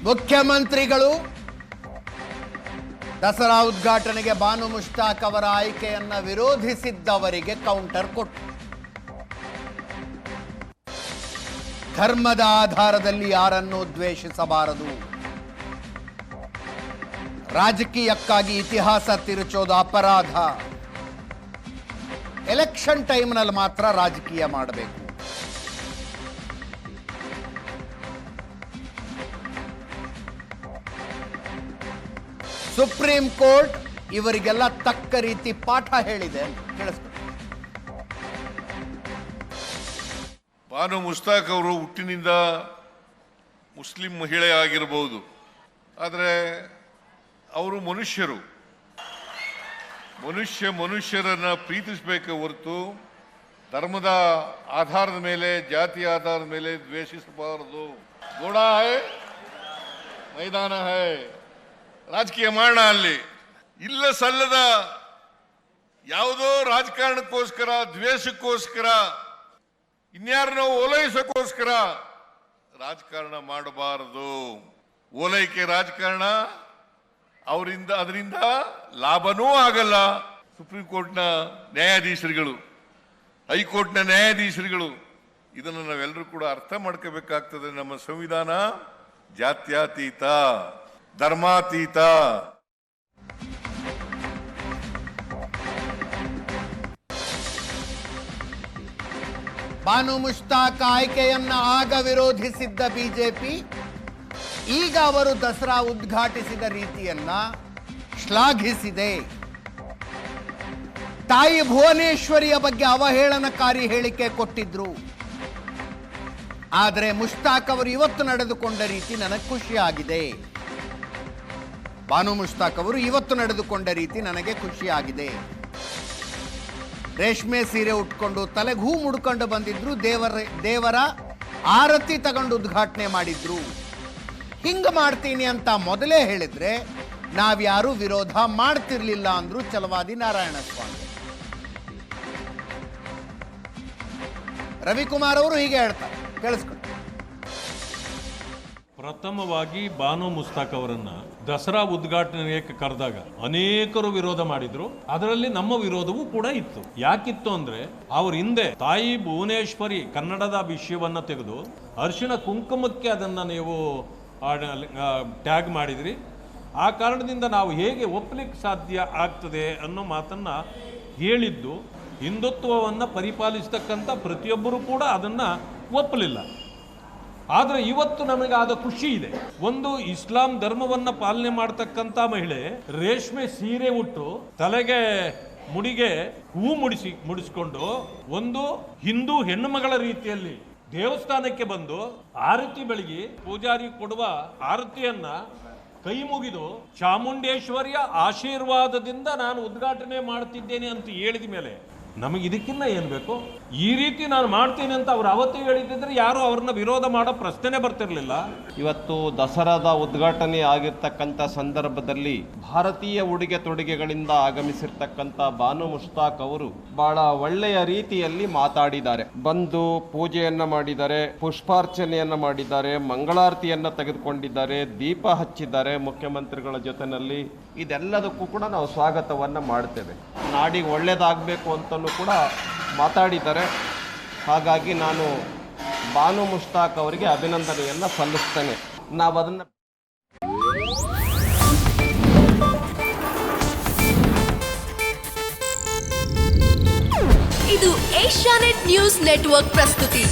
ಮುಖ್ಯಮಂತ್ರಿಗಳು ದಸರಾ ಉದ್ಘಾಟನೆಗೆ ಬಾನು ಮುಷ್ತಾಕ್ ಅವರ ಆಯ್ಕೆಯನ್ನ ವಿರೋಧಿಸಿದ್ದವರಿಗೆ ಕೌಂಟರ್ ಕೊಟ್ಟರು. ಧರ್ಮದ ಆಧಾರದಲ್ಲಿ ಯಾರನ್ನೂ ದ್ವೇಷಿಸಬಾರದು, ರಾಜಕೀಯಕ್ಕಾಗಿ ಇತಿಹಾಸ ತಿರುಚೋದು ಅಪರಾಧ, ಎಲೆಕ್ಷನ್ ಟೈಮ್ನಲ್ಲಿ ಮಾತ್ರ ರಾಜಕೀಯ ಮಾಡಬೇಕು. ಸುಪ್ರೀಂ ಕೋರ್ಟ್ ಇವರಿಗೆಲ್ಲ ತಕ್ಕ ರೀತಿ ಪಾಠ ಹೇಳಿದೆ ಅಂತ ಕೇಳಿಸ್ತಾರೆ. ಬಾನು ಮುಷ್ತಾಕ್ ಅವರು ಹುಟ್ಟಿನಿಂದ ಮುಸ್ಲಿಂ ಮಹಿಳೆ ಆಗಿರಬಹುದು, ಆದರೆ ಅವರು ಮನುಷ್ಯರನ್ನ ಪ್ರೀತಿಸಬೇಕೆ ಹೊರತು ಧರ್ಮದ ಆಧಾರದ ಮೇಲೆ, ಜಾತಿಯ ಆಧಾರದ ಮೇಲೆ ದ್ವೇಷಿಸಬಾರದು. ಗೋಡಾ ಹೈ, ಮೈದಾನ ಹೈ, ರಾಜಕೀಯ ಮಾಡೋಣ. ಅಲ್ಲಿ ಇಲ್ಲ ಸಲ್ಲದ ಯಾವುದೋ ರಾಜಕಾರಣಕ್ಕೋಸ್ಕರ, ದ್ವೇಷಕ್ಕೋಸ್ಕರ, ಇನ್ಯಾರನ್ನೋ ಓಲೈಸೋಕ್ಕೋಸ್ಕರ ರಾಜಕಾರಣ ಮಾಡಬಾರದು. ಓಲೈಕೆ ರಾಜಕಾರಣ ಅದರಿಂದ ಲಾಭನೂ ಆಗಲ್ಲ. ಸುಪ್ರೀಂ ಕೋರ್ಟ್ನ ನ್ಯಾಯಾಧೀಶರುಗಳು, ಹೈಕೋರ್ಟ್ನ ನ್ಯಾಯಾಧೀಶರುಗಳು ಇದನ್ನು ನಾವೆಲ್ಲರೂ ಕೂಡ ಅರ್ಥ ಮಾಡ್ಕೋಬೇಕಾಗ್ತದೆ. ನಮ್ಮ ಸಂವಿಧಾನ ಜಾತ್ಯತೀತ, ಧರ್ಮಾತೀತ. ಬಾನು ಮುಷ್ತಾಕ್ ಆಯ್ಕೆಯನ್ನ ಆಗ ವಿರೋಧಿಸಿದ್ದ ಬಿಜೆಪಿ ಈಗ ಅವರು ದಸರಾ ಉದ್ಘಾಟಿಸಿದ ರೀತಿಯನ್ನ ಶ್ಲಾಘಿಸಿದೆ. ತಾಯಿ ಭುವನೇಶ್ವರಿಯ ಬಗ್ಗೆ ಅವಹೇಳನಕಾರಿ ಹೇಳಿಕೆ ಕೊಟ್ಟಿದ್ರು. ಆದರೆ ಮುಷ್ತಾಕ್ ಅವರು ಇವತ್ತು ನಡೆದುಕೊಂಡ ರೀತಿ ನನಗೆ ಖುಷಿಯಾಗಿದೆ. ಬಾನು ಮುಷ್ತಾಕ್ ಅವರು ಇವತ್ತು ನಡೆದುಕೊಂಡ ರೀತಿ ನನಗೆ ಖುಷಿಯಾಗಿದೆ. ರೇಷ್ಮೆ ಸೀರೆ ಉಟ್ಕೊಂಡು ತಲೆಗೆ ಹೂ ಮುಡ್ಕೊಂಡು ಬಂದಿದ್ರು, ದೇವರ ಆರತಿ ತಗೊಂಡು ಉದ್ಘಾಟನೆ ಮಾಡಿದ್ರು. ಹಿಂಗ ಮಾಡ್ತೀನಿ ಅಂತ ಮೊದಲೇ ಹೇಳಿದ್ರೆ ನಾವ್ಯಾರು ವಿರೋಧ ಮಾಡ್ತಿರ್ಲಿಲ್ಲ ಅಂದ್ರು ಛಲವಾದಿ ನಾರಾಯಣಸ್ವಾಮಿ. ರವಿಕುಮಾರ್ ಅವರು ಹೀಗೆ ಹೇಳ್ತಾರೆ, ಕೇಳಿಸ್ಕೊಂಡು. ಪ್ರಥಮವಾಗಿ ಬಾನು ಮುಸ್ತಾಕ್ ಅವರನ್ನ ದಸರಾ ಉದ್ಘಾಟನೆಗೆ ಕರೆದಾಗ ಅನೇಕರು ವಿರೋಧ ಮಾಡಿದ್ರು. ಅದರಲ್ಲಿ ನಮ್ಮ ವಿರೋಧವೂ ಕೂಡ ಇತ್ತು. ಯಾಕಿತ್ತು ಅಂದ್ರೆ ಅವ್ರ ಹಿಂದೆ ತಾಯಿ ಭುವನೇಶ್ವರಿ ಕನ್ನಡದ ವಿಷಯವನ್ನ ತೆಗೆದು ಅರಿಶಿಣ ಕುಂಕುಮಕ್ಕೆ ಅದನ್ನ ನೀವು ಟ್ಯಾಗ್ ಮಾಡಿದ್ರಿ. ಆ ಕಾರಣದಿಂದ ನಾವು ಹೇಗೆ ಒಪ್ಪಲಿಕ್ಕೆ ಸಾಧ್ಯ ಆಗ್ತದೆ ಅನ್ನೋ ಮಾತನ್ನ ಹೇಳಿದ್ದು. ಹಿಂದುತ್ವವನ್ನು ಪರಿಪಾಲಿಸ್ತಕ್ಕಂಥ ಪ್ರತಿಯೊಬ್ಬರು ಕೂಡ ಅದನ್ನ ಒಪ್ಪಲಿಲ್ಲ. ಆದರೆ ಇವತ್ತು ನಮಗಾದ ಖುಷಿ ಇದೆ. ಒಂದು ಇಸ್ಲಾಂ ಧರ್ಮವನ್ನ ಪಾಲನೆ ಮಾಡತಕ್ಕಂಥ ಮಹಿಳೆ ರೇಷ್ಮೆ ಸೀರೆ ಉಟ್ಟು ತಲೆಗೆ ಮುಡಿಗೆ ಹೂ ಮುಡಿಸಿಕೊಂಡು ಒಂದು ಹಿಂದೂ ಹೆಣ್ಣು ಮಗಳ ರೀತಿಯಲ್ಲಿ ದೇವಸ್ಥಾನಕ್ಕೆ ಬಂದು ಆರತಿ ಬೆಳಗಿ ಪೂಜಾರಿ ಕೊಡುವ ಆರತಿಯನ್ನ ಕೈ ಮುಗಿದು ಚಾಮುಂಡೇಶ್ವರಿಯ ಆಶೀರ್ವಾದದಿಂದ ನಾನು ಉದ್ಘಾಟನೆ ಮಾಡ್ತಿದ್ದೇನೆ ಅಂತ ಹೇಳಿದ ಮೇಲೆ ನಮಗೆ ಇದಕ್ಕಿನ್ನ ಏನು ಬೇಕು? ಈ ರೀತಿ ನಾನು ಮಾಡ್ತೀನಿ ಅಂತ ಅವ್ರು ಅವತ್ತೇ ಹೇಳಿದ್ರೆ ಯಾರು ಅವ್ರನ್ನ ವಿರೋಧ ಮಾಡೋ ಪ್ರಶ್ನೆನೇ ಬರ್ತಿರ್ಲಿಲ್ಲ. ಇವತ್ತು ದಸರಾದ ಉದ್ಘಾಟನೆ ಆಗಿರ್ತಕ್ಕಂಥ ಸಂದರ್ಭದಲ್ಲಿ ಭಾರತೀಯ ಉಡುಗೆ ತೊಡುಗೆಗಳಿಂದ ಆಗಮಿಸಿರ್ತಕ್ಕಂಥ ಬಾನು ಮುಷ್ತಾಕ್ ಅವರು ಬಹಳ ಒಳ್ಳೆಯ ರೀತಿಯಲ್ಲಿ ಮಾತಾಡಿದ್ದಾರೆ. ಬಂದು ಪೂಜೆಯನ್ನ ಮಾಡಿದ್ದಾರೆ, ಪುಷ್ಪಾರ್ಚನೆಯನ್ನ ಮಾಡಿದ್ದಾರೆ, ಮಂಗಳಾರತಿಯನ್ನ ತೆಗೆದುಕೊಂಡಿದ್ದಾರೆ, ದೀಪ ಹಚ್ಚಿದ್ದಾರೆ ಮುಖ್ಯಮಂತ್ರಿಗಳ ಜೊತೆನಲ್ಲಿ. ಇದೆಲ್ಲದಕ್ಕೂ ಕೂಡ ನಾವು ಸ್ವಾಗತವನ್ನ ಮಾಡ್ತೇವೆ. ನಾಡಿಗೆ ಒಳ್ಳೇದಾಗಬೇಕು ಅಂತಲೂ ಕೂಡ ಮಾತಾಡಿದ್ದಾರೆ. ಹಾಗಾಗಿ ನಾನು ಬಾನು ಮುಷ್ತಾಕ್ ಅವರಿಗೆ ಅಭಿನಂದನೆಯನ್ನು ಸಲ್ಲಿಸ್ತೇನೆ. ನಾವು ಅದನ್ನು ಇದು ಏಷ್ಯಾನೆಟ್ ನ್ಯೂಸ್ ನೆಟ್ವರ್ಕ್ ಪ್ರಸ್ತುತಿ.